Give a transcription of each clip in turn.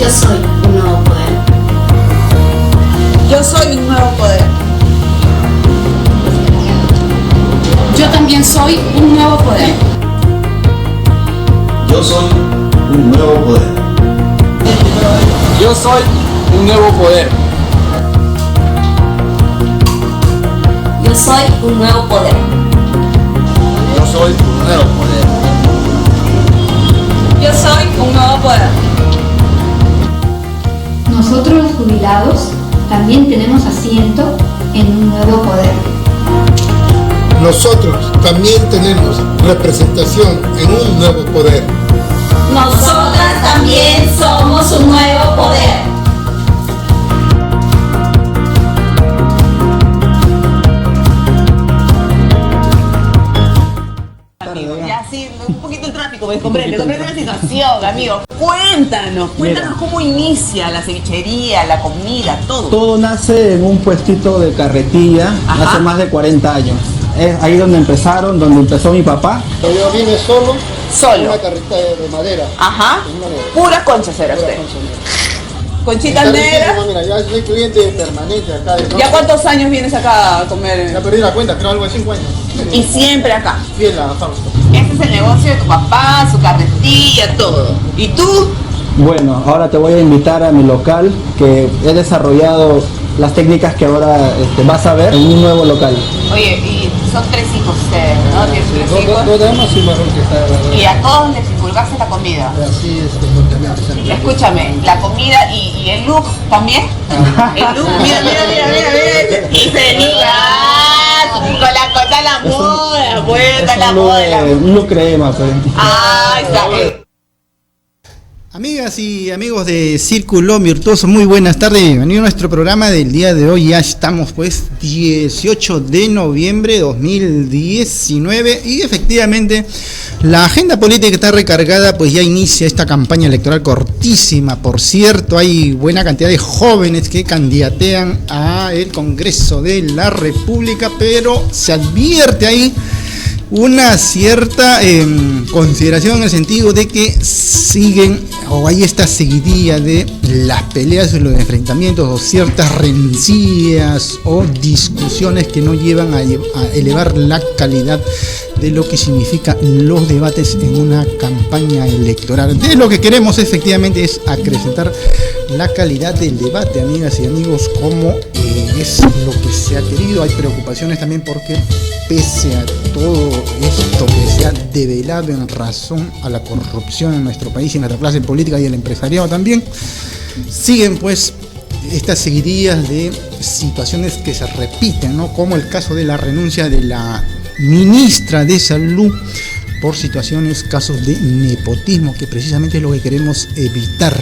Yo soy un nuevo poder. Yo soy un nuevo poder. Yo también soy un nuevo poder. Yo soy un nuevo poder. Yo soy un nuevo poder. Yo soy un nuevo poder. Yo soy un nuevo poder. Yo soy un nuevo poder. Nosotros los jubilados también tenemos asiento en un nuevo poder. Nosotros también tenemos representación en un nuevo poder. Nosotras también somos un nuevo poder. Ya sí, un poquito el tráfico, me comprende la situación, amigo. Cuéntanos cómo inicia la cevichería, la comida, todo. Todo nace en un puestito de carretilla. Ajá. Hace más de 40 años. Es ahí donde empezó mi papá. Yo vine solo. Solo. Una carreta de madera. Ajá. Una negra. Puras conchas era usted. Conchitas negras. Mira, ya soy cliente permanente acá. ¿Ya cuántos años vienes acá a comer? Ya perdí la cuenta, creo algo de 5 años. Y siempre acá. Fiel a Fausto. Este es el negocio de tu papá, su carretilla, todo. ¿Y tú? Bueno, ahora te voy a invitar a mi local, que he desarrollado las técnicas que ahora vas a ver en un nuevo local. Oye, y son 3 hijos ustedes, ¿no? Tienes 3 hijos. Dos damas y un varón que está. Y a todos les inculcaste la comida. Así es, completamente. Escúchame, la comida y el look también. El look, mira. Se niega. Con la cosa la moda, vuelta la moda. Un look crema, pues. Ah, está bien. Amigas y amigos de Círculo Virtuoso, muy buenas tardes, bienvenido a nuestro programa del día de hoy. Ya estamos pues 18 de noviembre de 2019 y efectivamente la agenda política está recargada, pues ya inicia esta campaña electoral cortísima. Por cierto, hay buena cantidad de jóvenes que candidatean a el Congreso de la República, pero se advierte ahí una cierta consideración en el sentido de que siguen o hay esta seguidilla de las peleas y los enfrentamientos o ciertas rencillas o discusiones que no llevan a elevar la calidad de lo que significan los debates en una campaña electoral. De lo que queremos efectivamente es acrecentar la calidad del debate, amigas y amigos, como es lo que se ha querido. Hay preocupaciones también porque pese a todo esto que se ha develado en razón a la corrupción en nuestro país y en nuestra clase política y el empresariado también, siguen pues estas seguidillas de situaciones que se repiten, ¿no? Como el caso de la renuncia de la ministra de Salud por situaciones, casos de nepotismo, que precisamente es lo que queremos evitar.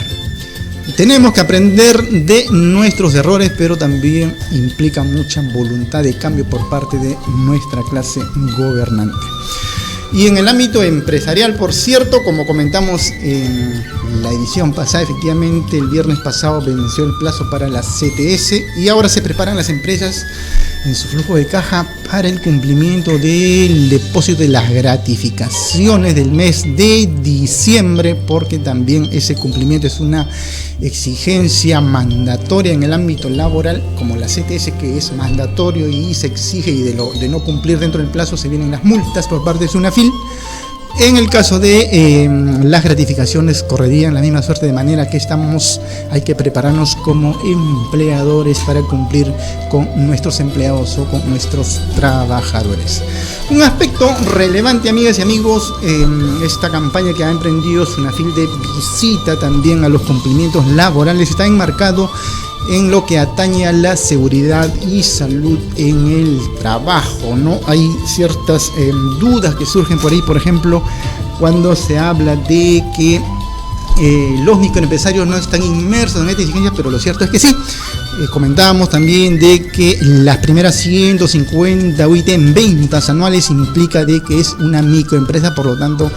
Tenemos que aprender de nuestros errores, pero también implica mucha voluntad de cambio por parte de nuestra clase gobernante. Y en el ámbito empresarial, por cierto, como comentamos en la edición pasada, efectivamente el viernes pasado venció el plazo para la CTS y ahora se preparan las empresas en su flujo de caja para el cumplimiento del depósito de las gratificaciones del mes de diciembre, porque también ese cumplimiento es una exigencia mandatoria en el ámbito laboral, como la CTS, que es mandatorio y se exige, y de no cumplir dentro del plazo se vienen las multas por parte de SUNAFIL. En el caso de las gratificaciones correrían la misma suerte, de manera que hay que prepararnos como empleadores para cumplir con nuestros empleados o con nuestros trabajadores. Un aspecto relevante, amigas y amigos, en esta campaña que ha emprendido SUNAFIL de visita también a los cumplimientos laborales está enmarcado en lo que atañe a la seguridad y salud en el trabajo, ¿no? Hay ciertas dudas que surgen por ahí, por ejemplo, cuando se habla de que los microempresarios no están inmersos en esta exigencia, pero lo cierto es que sí. Comentábamos también de que las primeras 150 UIT en ventas anuales implica de que es una microempresa, por lo tanto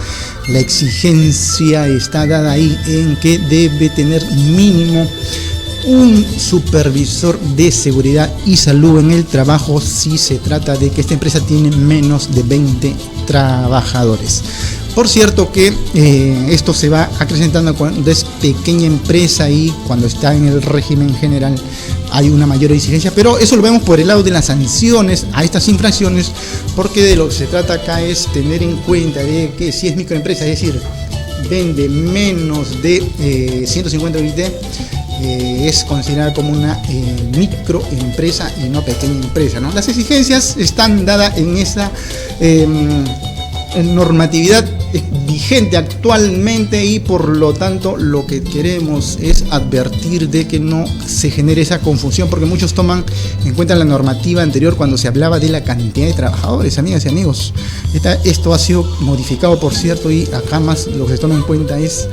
la exigencia está dada ahí en que debe tener mínimo un supervisor de seguridad y salud en el trabajo si se trata de que esta empresa tiene menos de 20 trabajadores. Por cierto que esto se va acrecentando cuando es pequeña empresa y cuando está en el régimen general hay una mayor exigencia, pero eso lo vemos por el lado de las sanciones a estas infracciones, porque de lo que se trata acá es tener en cuenta de que si es microempresa, es decir, vende menos de 150 UIT, es considerada como una microempresa y no pequeña empresa, ¿no? Las exigencias están dadas en esa normatividad vigente actualmente y por lo tanto lo que queremos es advertir de que no se genere esa confusión, porque muchos toman en cuenta la normativa anterior cuando se hablaba de la cantidad de trabajadores. Amigas y amigos, esto ha sido modificado, por cierto, y acá más lo que se toma en cuenta es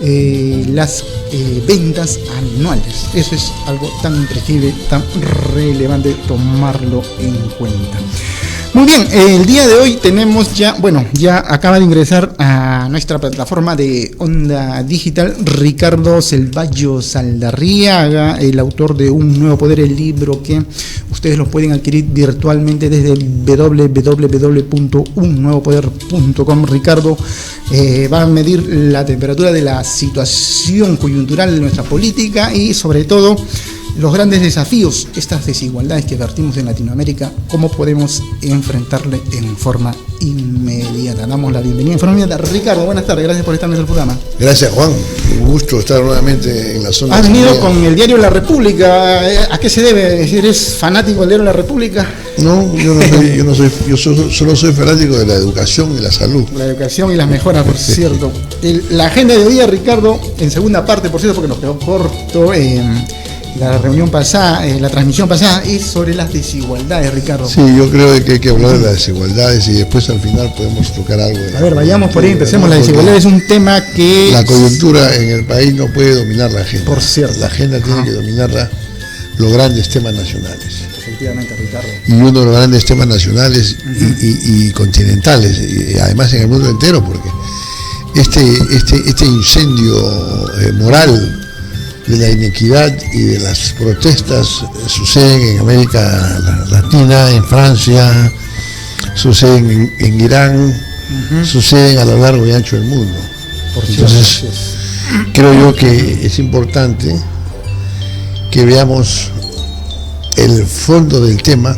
las ventas anuales. Eso es algo tan imprescindible, tan relevante tomarlo en cuenta. Muy bien, el día de hoy tenemos ya acaba de ingresar a nuestra plataforma de Onda Digital Ricardo Selvallo Saldarriaga, el autor de Un Nuevo Poder, el libro que ustedes lo pueden adquirir virtualmente desde www.unnuevopoder.com. Ricardo va a medir la temperatura de la situación coyuntural de nuestra política y sobre todo los grandes desafíos, estas desigualdades que vertimos en Latinoamérica, cómo podemos enfrentarle en forma inmediata. Damos la bienvenida en forma inmediata. Ricardo, buenas tardes, gracias por estar en el programa. Gracias, Juan, un gusto estar nuevamente en la zona. Has venido con el diario La República, ¿a qué se debe? ¿Eres fanático del diario La República? No, yo solo soy fanático de la educación y la salud. La educación y las mejoras, por cierto. La agenda de hoy día, Ricardo, en segunda parte, por cierto, porque nos quedó corto, la reunión pasada, la transmisión pasada, es sobre las desigualdades, Ricardo. Sí, yo creo que hay que hablar de las desigualdades y después al final podemos tocar algo. A ver, vayamos por ahí, empecemos. La desigualdad es un tema que... La coyuntura en el país no puede dominar la agenda. Por cierto. La agenda tiene que dominarla los grandes temas nacionales. Efectivamente, Ricardo. Y uno de los grandes temas nacionales y continentales, y además en el mundo entero, porque este incendio moral de la inequidad y de las protestas suceden en América Latina, en Francia, suceden en Irán, suceden a lo largo y ancho del mundo. Entonces, creo yo que es importante que veamos el fondo del tema,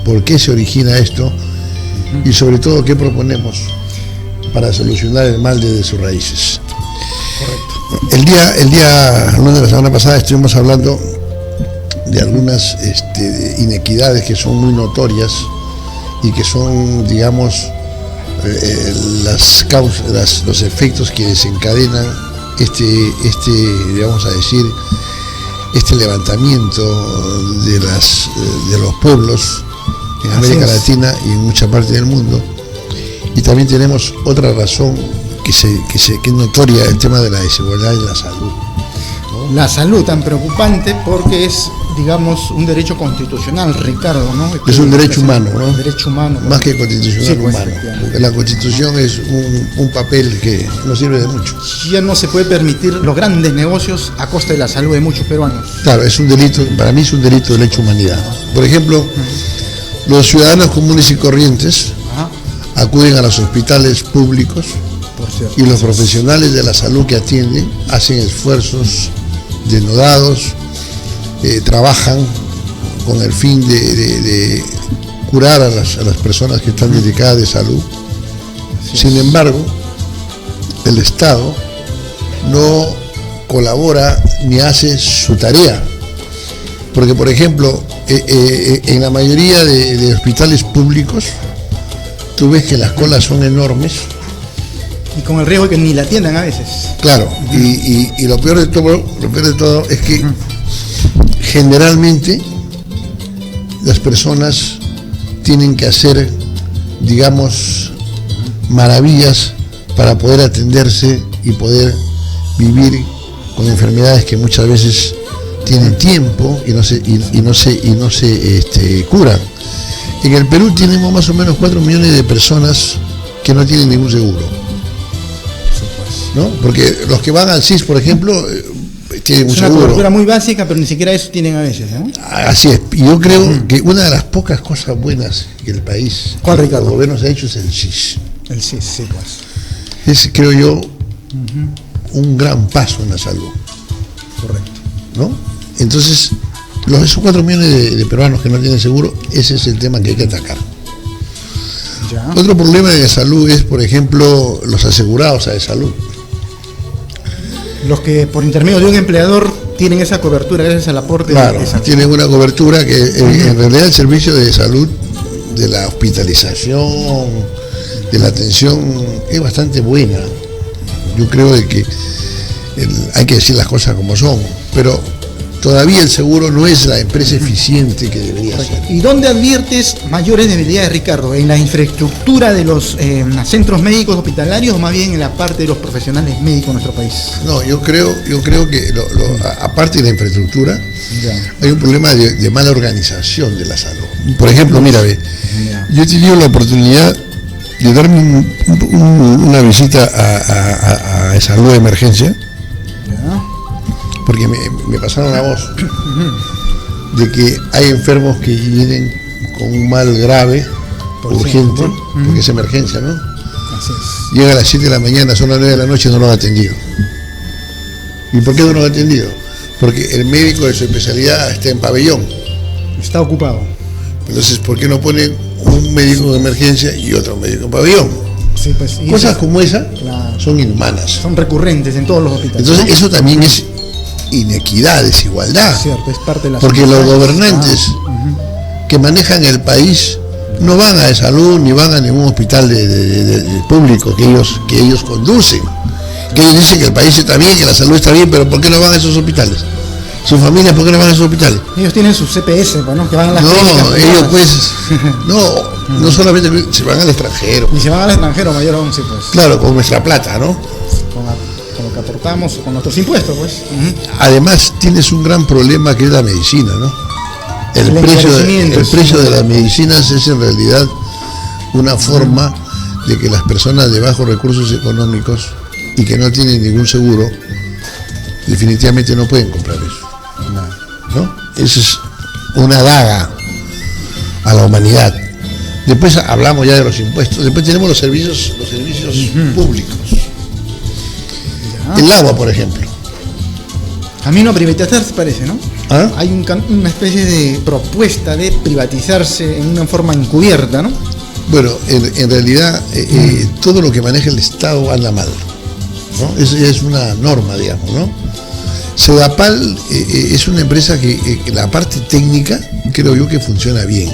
por qué se origina esto y sobre todo qué proponemos para solucionar el mal desde sus raíces. Correcto. El día lunes de la semana pasada estuvimos hablando de algunas inequidades que son muy notorias y que son, digamos, las causas, los efectos que desencadenan vamos a decir, este levantamiento de los pueblos en América Latina y en mucha parte del mundo. Y también tenemos otra razón que es notoria, el tema de la desigualdad en la salud, ¿no? La salud tan preocupante porque es, digamos, un derecho constitucional, Ricardo, ¿no? Es un derecho humano, ¿no? Un derecho humano. Más que constitucional, sí, pues, humano. Porque la constitución es un papel que no sirve de mucho. Ya no se puede permitir los grandes negocios a costa de la salud de muchos peruanos. Claro, es un delito, para mí es un delito de lesa humanidad. Por ejemplo, los ciudadanos comunes y corrientes acuden a los hospitales públicos y los profesionales de la salud que atienden hacen esfuerzos denodados, trabajan con el fin de curar a las personas que están dedicadas de salud. Sin embargo, el Estado no colabora ni hace su tarea, porque por ejemplo en la mayoría de hospitales públicos tú ves que las colas son enormes. Y con el riesgo de que ni la atiendan a veces. Claro, y lo peor de todo es que generalmente las personas tienen que hacer, digamos, maravillas para poder atenderse y poder vivir con enfermedades que muchas veces tienen tiempo y no se curan. En el Perú tenemos más o menos 4 millones de personas que no tienen ningún seguro, ¿no? Porque los que van al CIS, por ejemplo, tienen un seguro. Es una cobertura muy básica, pero ni siquiera eso tienen a veces, ¿no? Así es. Y yo creo que una de las pocas cosas buenas que el país, ¿cuál, Ricardo? Los gobiernos ha hecho es el CIS. El CIS, sí, pues. es, creo yo, un gran paso en la salud. Correcto. ¿No? Entonces, esos 4 millones de peruanos que no tienen seguro, ese es el tema que hay que atacar. Ya. Otro problema de salud es, por ejemplo, los asegurados de salud. Los que por intermedio de un empleador tienen esa cobertura gracias al aporte Claro, de salud. tienen una cobertura que en realidad el servicio de salud, de la hospitalización, de la atención, es bastante buena. Yo creo de que hay que decir las cosas como son, pero todavía el seguro no es la empresa eficiente que debería ser. ¿Y dónde adviertes mayores debilidades, Ricardo? ¿En la infraestructura de los centros médicos hospitalarios o más bien en la parte de los profesionales médicos en nuestro país? No, yo creo que aparte de la infraestructura, hay un problema de mala organización de la salud. Por ejemplo, mira, yo he tenido la oportunidad de darme una visita a salud de emergencia, porque me pasaron la voz de que hay enfermos que vienen con un mal grave, urgente, porque es emergencia, ¿no? Así es. Llega a las 7 de la mañana, son las 9 de la noche y no lo han atendido. ¿Y por qué no lo han atendido? Porque el médico de su especialidad está en pabellón. Está ocupado. Entonces, ¿por qué no ponen un médico de emergencia y otro médico en pabellón? Sí, pues, y Cosas esas, como esa claro, son inhumanas. son recurrentes en todos los hospitales. Entonces, ¿no? eso también es inequidad, desigualdad. Es cierto, es parte de la Porque sociedad. los gobernantes que manejan el país no van a salud ni van a ningún hospital de público que ellos conducen. Que ellos dicen que el país está bien, que la salud está bien, pero ¿por qué no van a esos hospitales? ¿Sus familias por qué no van a esos hospitales? Ellos tienen su CPS, pues, ¿no? Que van a las No, clínicas ellos privadas. pues, no solamente se van al extranjero. Y se van al extranjero, mayor aún, sí, pues. Claro, con nuestra plata, ¿no? Con lo que aportamos, con nuestros impuestos, pues. Además, tienes un gran problema que es la medicina, ¿no? El encarecimiento, precio de las medicinas es en realidad una forma de que las personas de bajos recursos económicos y que no tienen ningún seguro, definitivamente no pueden comprar eso. ¿No? Esa es una daga a la humanidad. Después hablamos ya de los impuestos, después tenemos los servicios públicos. El agua, por ejemplo. Camino a privatizarse parece, ¿no? ¿Ah? Hay una especie de propuesta de privatizarse en una forma encubierta, ¿no? Bueno, en realidad todo lo que maneja el Estado anda mal, ¿no? Eso ya es una norma, digamos, ¿no? Sedapal es una empresa que la parte técnica creo yo que funciona bien.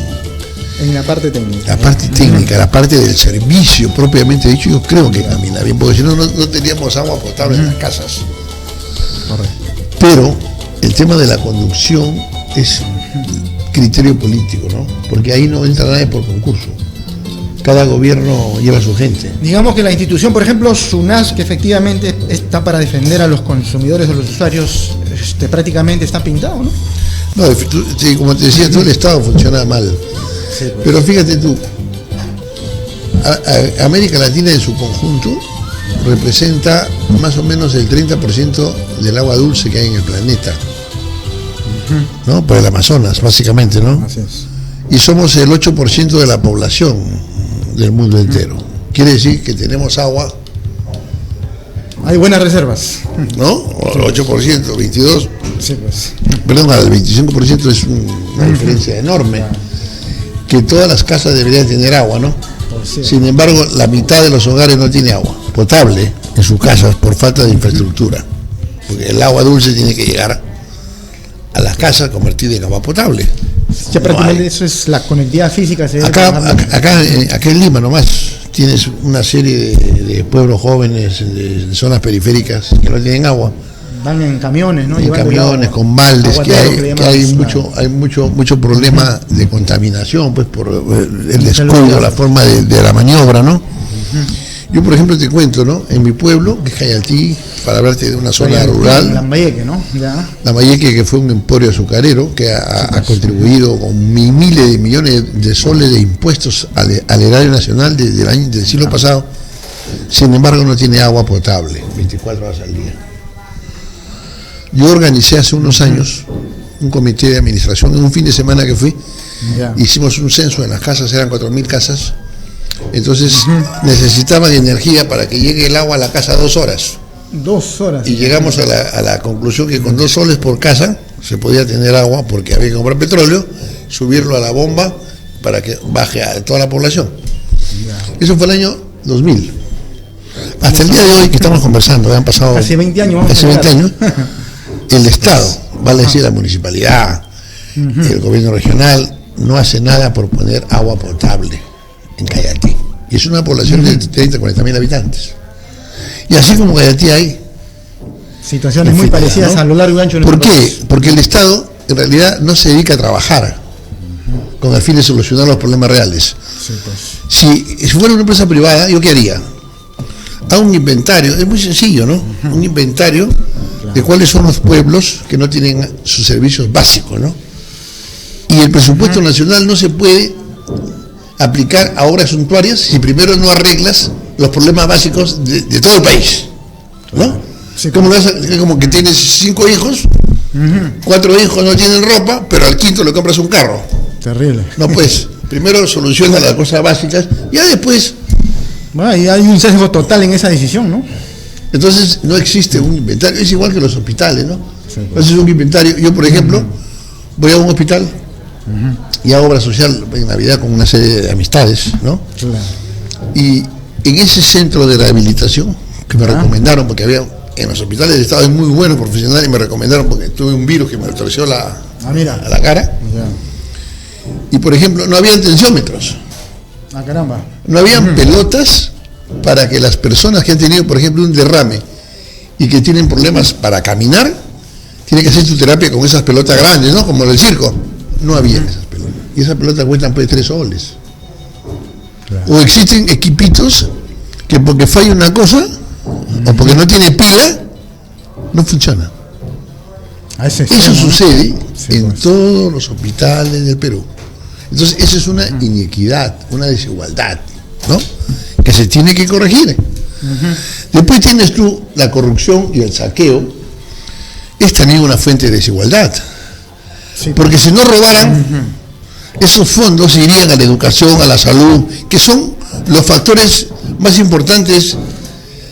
En la parte técnica. La parte técnica, la parte del servicio propiamente dicho, yo creo que camina bien, porque si no, no teníamos agua potable en las casas. Correcto. Pero el tema de la conducción es criterio político, ¿no? Porque ahí no entra nadie por concurso. Cada gobierno lleva a su gente. Digamos que la institución, por ejemplo, SUNAS, que efectivamente está para defender a los consumidores o los usuarios, prácticamente está pintado, ¿no? No, sí, como te decía, todo el Estado funciona mal. Sí, pues. Pero fíjate tú, América Latina en su conjunto representa más o menos el 30% del agua dulce que hay en el planeta, ¿no? Por el Amazonas, básicamente, ¿no? Así es. Y somos el 8% de la población del mundo entero. Quiere decir que tenemos agua, Hay buenas reservas. ¿no? O el 8%, 22%, Sí, pues. perdón, al 25% es una diferencia enorme. Que todas las casas deberían tener agua, ¿no? Por cierto. Sin embargo, la mitad de los hogares no tiene agua potable en sus casas por falta de infraestructura. Porque el agua dulce tiene que llegar a las casas convertida en agua potable. Ya prácticamente hay. eso es la conectividad física. Se debe trabajar. Acá en Lima nomás tienes una serie de pueblos jóvenes de zonas periféricas que no tienen agua. Van en camiones, ¿no? En Llevando camiones, agua. con baldes, que Aguatero, hay le llamamos, hay mucho problema de contaminación, pues por el descuido, Insalubridad. la forma de la maniobra, ¿no? Yo, por ejemplo, te cuento, ¿no? En mi pueblo, que es Cayaltí, para hablarte de una zona rural, Lambayeque, ¿no? Ya. Lambayeque, que fue un emporio azucarero, que ha contribuido con miles de millones de soles de impuestos al erario nacional del siglo pasado, sin embargo no tiene agua potable 24 horas al día. Yo organicé hace unos años un comité de administración, en un fin de semana que fui, Ya. hicimos un censo en las casas, eran 4.000 casas, Entonces necesitaban energía para que llegue el agua a la casa 2 horas. 2 horas. Y llegamos a la conclusión que con 2 soles por casa se podía tener agua, porque había que comprar petróleo, subirlo a la bomba para que baje a toda la población. Eso fue el año 2000. Hasta el día de hoy que estamos conversando, han pasado hace 20 años. Hace 20 años, el Estado, vale decir la municipalidad, el gobierno regional, no hace nada por poner agua potable en Cayatí. Y es una población de 30, 40 mil habitantes. Y así como Cayatí hay situaciones muy parecidas, ¿no?, a lo largo y ancho de nuestro país. ¿Por qué? Porque el Estado en realidad no se dedica a trabajar con el fin de solucionar los problemas reales. Sí, pues. Si fuera una empresa privada, ¿yo qué haría? A un inventario, es muy sencillo, ¿no? Un inventario de cuáles son los pueblos que no tienen sus servicios básicos, ¿no? Y el presupuesto nacional no se puede aplicar a obras suntuarias si primero no arreglas los problemas básicos de todo el país, ¿no? Sí, como que tienes 5 hijos, 4 hijos no tienen ropa, pero al quinto le compras un carro. Terrible. No, pues, primero soluciona las cosas básicas, ya después. Bueno, y hay un sesgo total en esa decisión, ¿no? Entonces no existe un inventario, es igual que los hospitales, ¿no? Sí, pues. Entonces un inventario, yo por ejemplo voy a un hospital y hago obra social en Navidad con una serie de amistades, ¿no? Claro. Y en ese centro de rehabilitación que me recomendaron, porque había en los hospitales de Estado, es muy bueno profesional, y me recomendaron porque tuve un virus que me torció a la cara. Ya. Y por ejemplo no había tensiómetros. Ah, caramba. No habían pelotas para que las personas que han tenido, por ejemplo, un derrame y que tienen problemas para caminar, tienen que hacer su terapia con esas pelotas grandes, ¿no? Como en el circo. No había esas pelotas. Y esas pelotas cuestan pues 3 soles. Claro. O existen equipitos que porque falla una cosa o porque no tiene pila, no funciona. Eso sucede en todos los hospitales del Perú. Entonces, esa es una inequidad, una desigualdad, ¿no?, que se tiene que corregir. Después tienes tú la corrupción y el saqueo, es también una fuente de desigualdad. Sí, porque si no robaran, esos fondos irían a la educación, a la salud, que son los factores más importantes.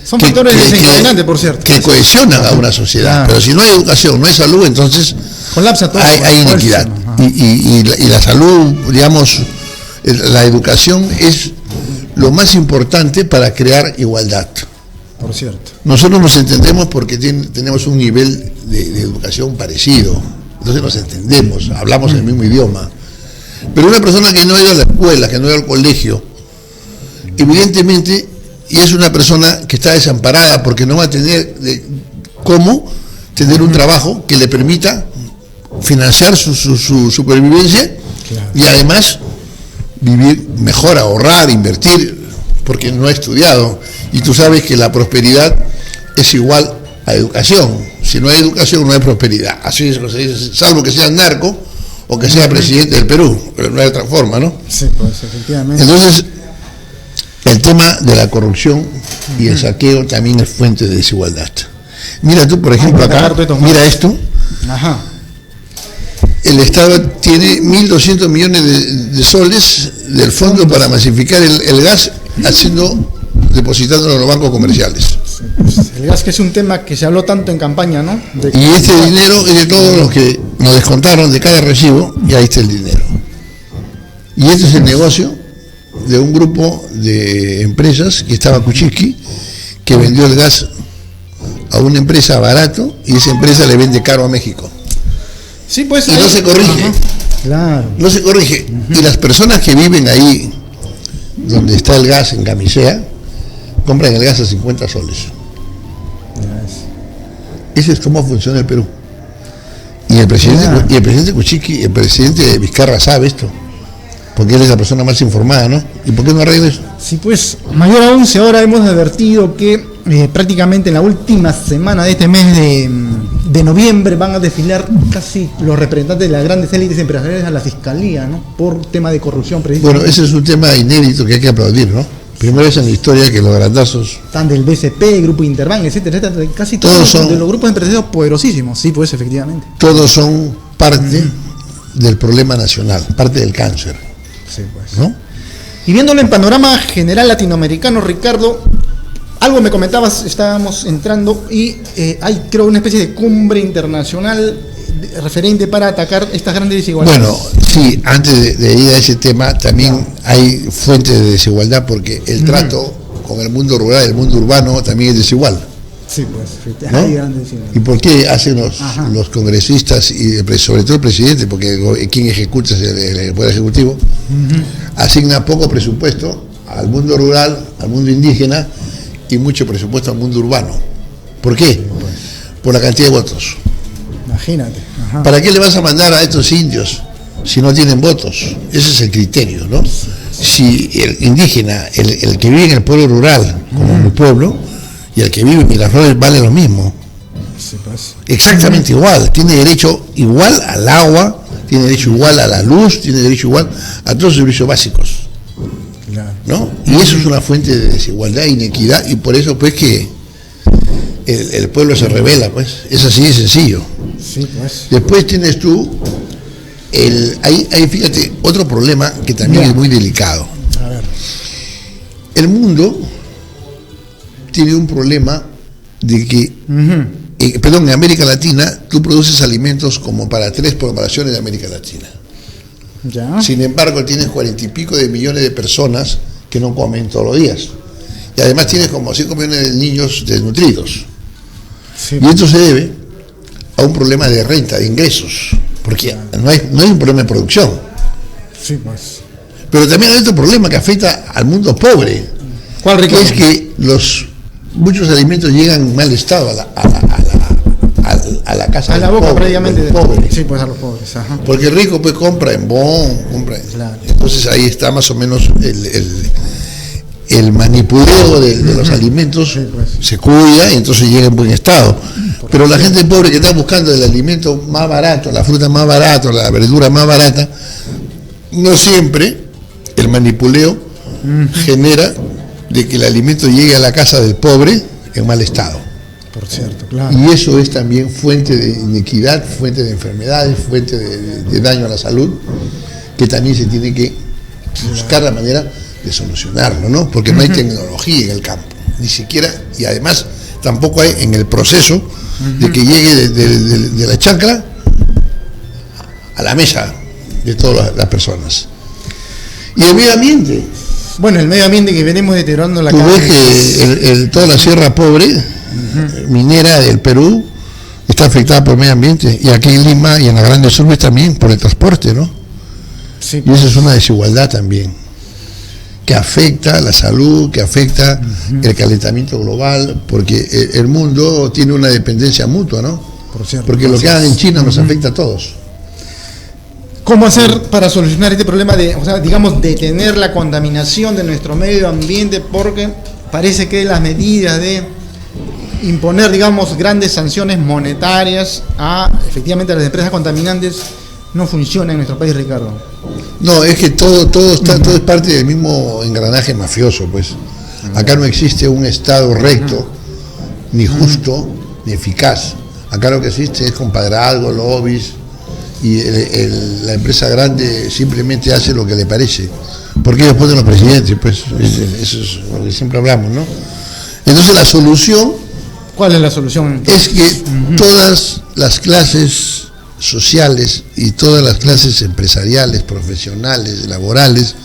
Son factores desencadenantes, por cierto. Que cohesionan a una sociedad. Pero si no hay educación, no hay salud, entonces colapsa todo. Hay inequidad. Y la salud, digamos, la educación es lo más importante para crear igualdad. Por cierto. Nosotros nos entendemos porque tenemos un nivel de educación parecido. Entonces nos entendemos, hablamos el mismo idioma. Pero una persona que no ha ido a la escuela, que no ha ido al colegio, evidentemente, y es una persona que está desamparada porque no va a tener cómo tener un trabajo que le permita financiar su supervivencia, claro, y además vivir mejor, ahorrar, invertir, porque no ha estudiado. Y tú sabes que la prosperidad es igual a educación. Si no hay educación, no hay prosperidad. Así es lo que se dice, salvo que sea narco o que sea presidente del Perú, pero no hay otra forma, ¿no? Sí, pues efectivamente. Entonces, el tema de la corrupción y el saqueo también es fuente de desigualdad. Mira tú, por ejemplo, acá, mira esto. Ajá. El Estado tiene 1.200 millones de soles del fondo para masificar el gas, depositándolo en los bancos comerciales. El gas, que es un tema que se habló tanto en campaña, ¿no? Y este dinero es de todos los que nos descontaron de cada recibo, y ahí está el dinero. Y este es el negocio de un grupo de empresas que estaba Kuczynski, que vendió el gas a una empresa barato y esa empresa le vende caro a México. Sí, pues, y no se corrige. Claro. No se corrige. Y las personas que viven ahí, donde está el gas en Camisea, compran el gas a 50 soles. Ese es cómo funciona el Perú. Y el presidente Kuczynski, el presidente Vizcarra sabe esto, porque él es la persona más informada, ¿no? ¿Y por qué no arregla eso? Sí, pues, mayor aún, si ahora hemos advertido que prácticamente en la última semana de este mes de noviembre van a desfilar casi los representantes de las grandes élites empresariales a la fiscalía, ¿no? Por tema de corrupción. Bueno, ese es un tema inédito que hay que aplaudir, ¿no? Primera vez en la historia que los grandazos... Están del BCP, Grupo Interbank, etcétera, etcétera, casi todos son de los grupos empresarios poderosísimos. Sí, pues, efectivamente. Todos son parte del problema nacional, parte del cáncer. Sí, pues. ¿No? Y viéndolo en panorama general latinoamericano, Ricardo, algo me comentabas, estábamos entrando y hay, creo, una especie de cumbre internacional referente para atacar estas grandes desigualdades. Bueno, sí, antes de ir a ese tema, también hay fuentes de desigualdad porque el trato con el mundo rural y el mundo urbano también es desigual. Sí, pues, ¿no? hay grandes desigualdades. ¿Y por qué hacen los congresistas y sobre todo el presidente, porque quien ejecuta es el Poder Ejecutivo, asigna poco presupuesto al mundo rural, al mundo indígena y mucho presupuesto al mundo urbano? ¿Por qué? Por la cantidad de votos. Imagínate. Ajá. ¿Para qué le vas a mandar a estos indios si no tienen votos? Ese es el criterio, ¿no? Si el indígena, el que vive en el pueblo rural, como mi pueblo, y el que vive en Miraflores vale lo mismo. Sí, pues. Exactamente igual. Tiene derecho igual al agua, tiene derecho igual a la luz, tiene derecho igual a todos los servicios básicos. Claro. ¿No? Y eso es una fuente de desigualdad e inequidad, y por eso pues que el pueblo se rebela, pues. Es así de sencillo. Sí, pues. Después tienes tú hay fíjate, otro problema que también es muy delicado. A ver. El mundo tiene un problema de que, en América Latina tú produces alimentos como para 3 poblaciones de América Latina. Ya. Sin embargo, tienes 40 y pico de millones de personas que no comen todos los días. Y además tienes como 5 millones de niños desnutridos. Sí, Y esto se debe a un problema de renta, de ingresos, porque no hay un problema de producción. sí, pues. Pero también hay otro problema que afecta al mundo pobre. ¿Cuál, Que Ricardo? es que muchos alimentos llegan en mal estado a la casa A la del boca pobre, previamente del pobre. Sí, pues a los pobres. Ajá. Porque el rico pues compra en bon, Claro. entonces ahí está más o menos el manipuleo de los alimentos, Sí, pues. se cuida y entonces llega en buen estado. Pero la gente pobre que está buscando el alimento más barato, la fruta más barata, la verdura más barata, no siempre el manipuleo genera de que el alimento llegue a la casa del pobre en mal estado. Por cierto, claro. Y eso es también fuente de inequidad, fuente de enfermedades, fuente de daño a la salud, que también se tiene que buscar la manera de solucionarlo, ¿no? Porque no hay tecnología en el campo, ni siquiera, y además tampoco hay en el proceso de que llegue de la chancla a la mesa de todas las personas. Y el medio ambiente. Bueno, el medio ambiente que venimos deteriorando la Tú cara. ves que toda la sierra pobre minera del Perú está afectada por el medio ambiente, y aquí en Lima y en las grandes urbes también por el transporte, ¿no? Sí, Y eso es una desigualdad también, que afecta la salud, que afecta el calentamiento global, porque el mundo tiene una dependencia mutua, ¿no? por cierto. Porque lo que hagan en China nos afecta a todos. ¿Cómo hacer para solucionar este problema de, o sea, digamos, detener la contaminación de nuestro medio ambiente? Porque parece que las medidas de imponer, digamos, grandes sanciones monetarias efectivamente a las empresas contaminantes no funcionan en nuestro país, Ricardo. No, es que todo es parte del mismo engranaje mafioso, pues. Acá no existe un Estado recto, ni justo, ni eficaz. Acá lo que existe es compadrazgo, lobbies, y la empresa grande simplemente hace lo que le parece. Porque ellos ponen los presidentes, pues, eso es lo que siempre hablamos, ¿no? Entonces la solución ¿Cuál es la solución? es que todas las clases sociales y todas las clases empresariales, profesionales, laborales,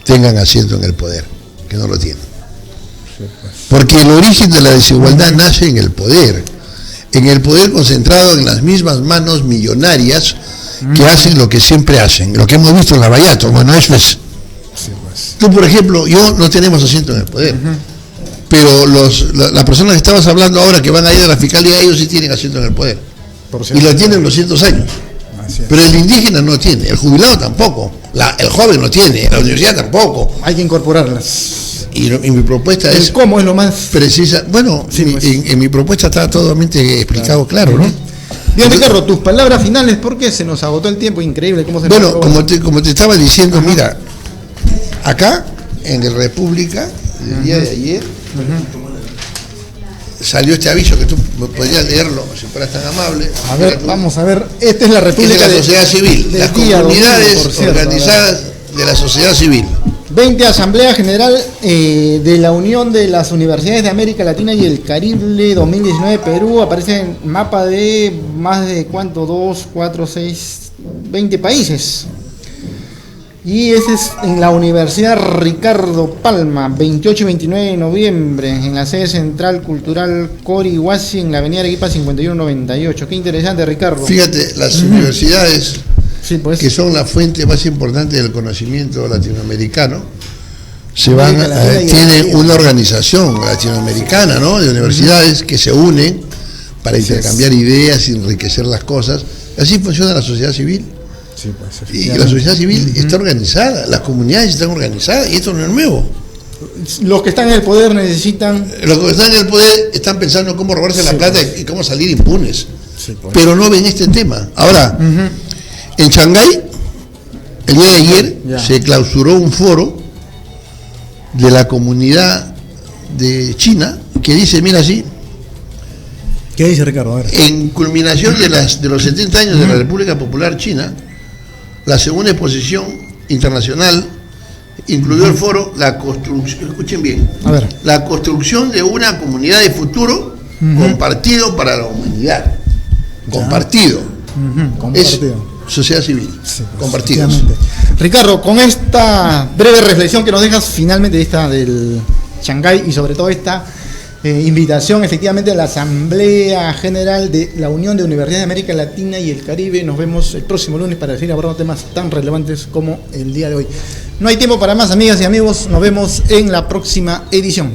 tengan asiento en el poder, que no lo tienen. Porque el origen de la desigualdad nace en el poder concentrado en las mismas manos millonarias que hacen lo que siempre hacen, lo que hemos visto en Lavallato. Bueno, eso es. Tú, por ejemplo, yo no tenemos asiento en el poder, pero las personas que estabas hablando ahora que van a ir a la fiscalía, ellos sí tienen asiento en el poder. Y lo tienen 200 años. Pero el indígena no tiene, el jubilado tampoco, el joven no tiene, la universidad tampoco. Hay que incorporarlas. Y mi propuesta es ¿Cómo es lo más precisa? Bueno, sí, pues. en mi propuesta está totalmente explicado, claro, ¿no? Bien, Ricardo, tus palabras finales, porque se nos agotó el tiempo, increíble cómo se Bueno, nos como te estaba diciendo, mira, acá en el República, el día de ayer, salió este aviso que tú podrías leerlo, si fueras tan amable. A ver, vamos a ver, esta es la Es República de la sociedad civil, las día comunidades domingo, por cierto, organizadas de la sociedad civil. 20 Asamblea General de la Unión de las Universidades de América Latina y el Caribe 2019 Perú. Aparece en mapa de más de ¿cuánto? 2, 4, 6, 20 países. Y ese es en la Universidad Ricardo Palma, 28 y 29 de noviembre, en la sede central cultural Cori Huasi, en la avenida Arequipa 5198. Qué interesante, Ricardo. Fíjate, las universidades, sí, pues, que son la fuente más importante del conocimiento latinoamericano, tienen una organización latinoamericana, ¿no?, de universidades que se unen para intercambiar ideas y enriquecer las cosas. Así funciona la sociedad civil. Sí, pues, y la sociedad civil está organizada, las comunidades están organizadas, y esto no es nuevo. Los que están en el poder necesitan... Los que están en el poder están pensando cómo robarse la plata y cómo salir impunes. Sí, pues. Pero no ven este tema. Ahora, en Shanghái, el día de ayer, se clausuró un foro de la comunidad de China que dice, mira así, ¿qué dice, Ricardo? A ver. En culminación de los 70 años de la República Popular China, la segunda exposición internacional incluyó el foro la construcción, escuchen bien, a ver, la construcción de una comunidad de futuro compartido para la humanidad. Compartido. Compartido. Es sociedad civil. Sí, pues, compartidos. Ricardo, con esta breve reflexión que nos dejas finalmente esta del Shanghái y sobre todo esta invitación efectivamente a la Asamblea General de la Unión de Universidades de América Latina y el Caribe. Nos vemos el próximo lunes para seguir abordando temas tan relevantes como el día de hoy. No hay tiempo para más, amigas y amigos. Nos vemos en la próxima edición.